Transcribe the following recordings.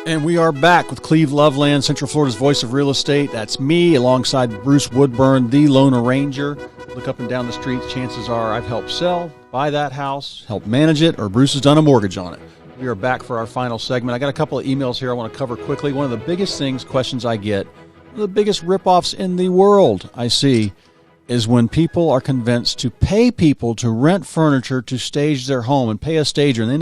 And we are back with Cleve, Loveland, Central Florida's voice of real estate. That's me, alongside Bruce Woodburn, the Lone Ranger. Look up and down the street. Chances are I've helped sell, buy that house, help manage it, or Bruce has done a mortgage on it. We are back for our final segment. I got a couple of emails here I want to cover quickly. One of the biggest questions I get, one of the biggest ripoffs in the world I see, is when people are convinced to pay people to rent furniture to stage their home and pay a stager, and they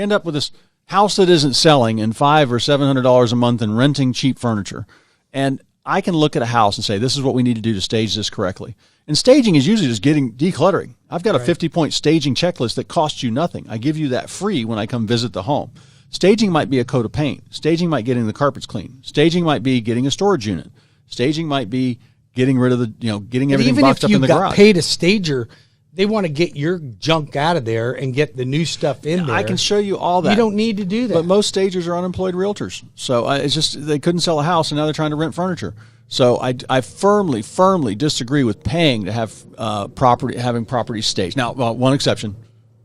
end up with this house that isn't selling and $500 or $700 a month and renting cheap furniture. And I can look at a house and say, this is what we need to do to stage this correctly. And staging is usually just decluttering. I've got a 50-point staging checklist that costs you nothing. I give you that free when I come visit the home. Staging might be a coat of paint. Staging might be getting the carpets clean. Staging might be getting a storage unit. Staging might be getting rid of getting everything boxed up in the garage. Even if you got paid a stager, they want to get your junk out of there and get the new stuff in there. I can show you all that. You don't need to do that. But most stagers are unemployed realtors. So it's just they couldn't sell a house, and now they're trying to rent furniture. So I firmly disagree with paying to have having property staged. Now, one exception,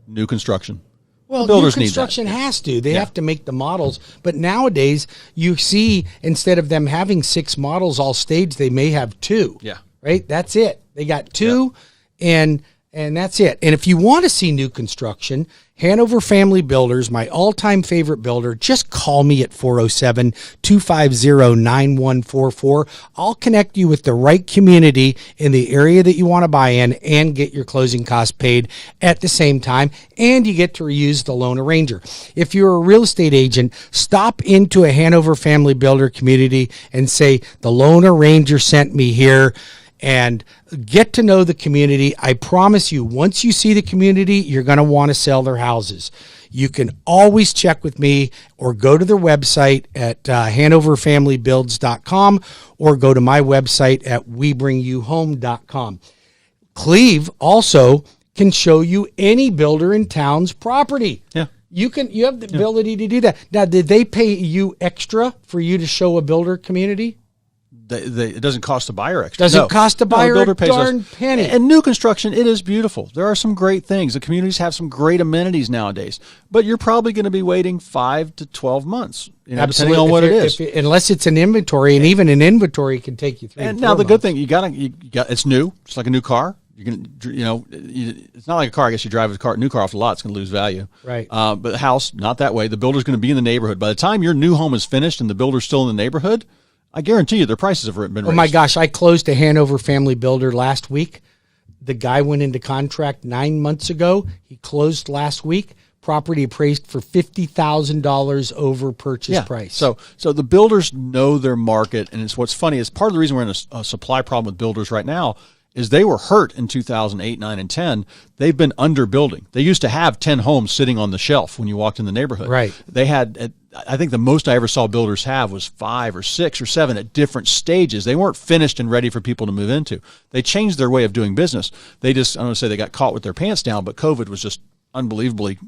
new construction. Well, builders new construction need that. has to. They have to make the models. But nowadays, you see, instead of them having 6 models all staged, they may have 2. Yeah. Right? That's it. They got 2, and that's it. And if you want to see new construction, Hanover Family Builders, my all-time favorite builder, just call me at 407-250-9144. I'll connect you with the right community in the area that you want to buy in and get your closing costs paid at the same time, and you get to reuse the Lone Ranger. If you're a real estate agent, stop into a Hanover Family Builder community and say, the Lone Ranger sent me here, and get to know the community. I promise you, once you see the community, you're going to want to sell their houses. You can always check with me or go to their website at HanoverFamilyBuilds.com or go to my website at WeBringYouHome.com. Cleve also can show you any builder in town's property. Yeah. You have the ability to do that. Now, did they pay you extra for you to show a builder community? It doesn't cost the buyer extra. Doesn't cost the buyer a darn penny. And new construction, it is beautiful. There are some great things. The communities have some great amenities nowadays. But you're probably going to be waiting 5 to 12 months, depending on what it is. Unless it's an inventory, and even an inventory can take you 3 and 4 now the months. good thing, you got it's new. It's like a new car. You can, it's not like a car. I guess you drive a new car off the lot, it's going to lose value. Right. But the house, not that way. The builder's going to be in the neighborhood. By the time your new home is finished and the builder's still in the neighborhood, I guarantee you their prices have been raised. Oh, my gosh. I closed a Hanover Family Builder last week. The guy went into contract 9 months ago. He closed last week. Property appraised for $50,000 over purchase price. So the builders know their market, and what's funny is part of the reason we're in a supply problem with builders right now is they were hurt in 2008, 9, and 10. They've been underbuilding. They used to have 10 homes sitting on the shelf when you walked in the neighborhood. Right. They had, I think the most I ever saw builders have was 5 or 6 or 7 at different stages. They weren't finished and ready for people to move into. They changed their way of doing business. They just, I don't want to say they got caught with their pants down, but COVID was just unbelievably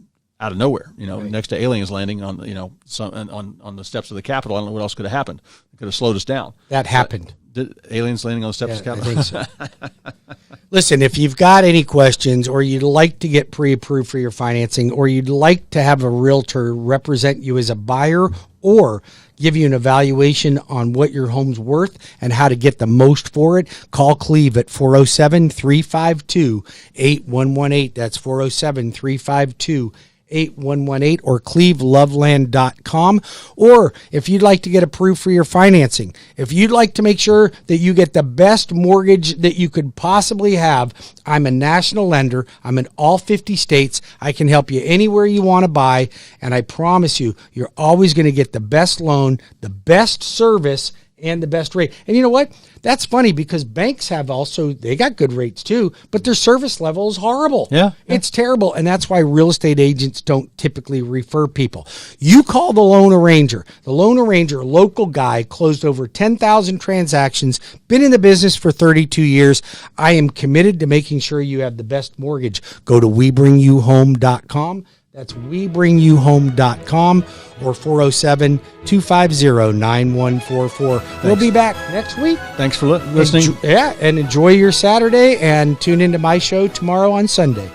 out of nowhere, right. Next to aliens landing on, on the steps of the Capitol. I don't know what else could have happened. It could have slowed us down. That happened. Did aliens landing on the steps of the Capitol? I think so. Listen, if you've got any questions or you'd like to get pre-approved for your financing or you'd like to have a realtor represent you as a buyer or give you an evaluation on what your home's worth and how to get the most for it, call Cleve at 407-352-8118. That's 407-352-8118 or cleveloveland.com. Or if you'd like to get approved for your financing, if you'd like to make sure that you get the best mortgage that you could possibly have, I'm a national lender. I'm in all 50 states. I can help you anywhere you want to buy. And I promise you, you're always going to get the best loan, the best service, and the best rate. And you know what? That's funny because banks have also, they got good rates too, but their service level is horrible. Yeah. It's terrible. And that's why real estate agents don't typically refer people. You call the Lone Ranger. The Lone Ranger, local guy, closed over 10,000 transactions, been in the business for 32 years. I am committed to making sure you have the best mortgage. Go to WeBringYouHome.com. That's WeBringYouHome.com or 407-250-9144. We'll be back next week. Thanks for listening. And enjoy your Saturday and tune into my show tomorrow on Sunday.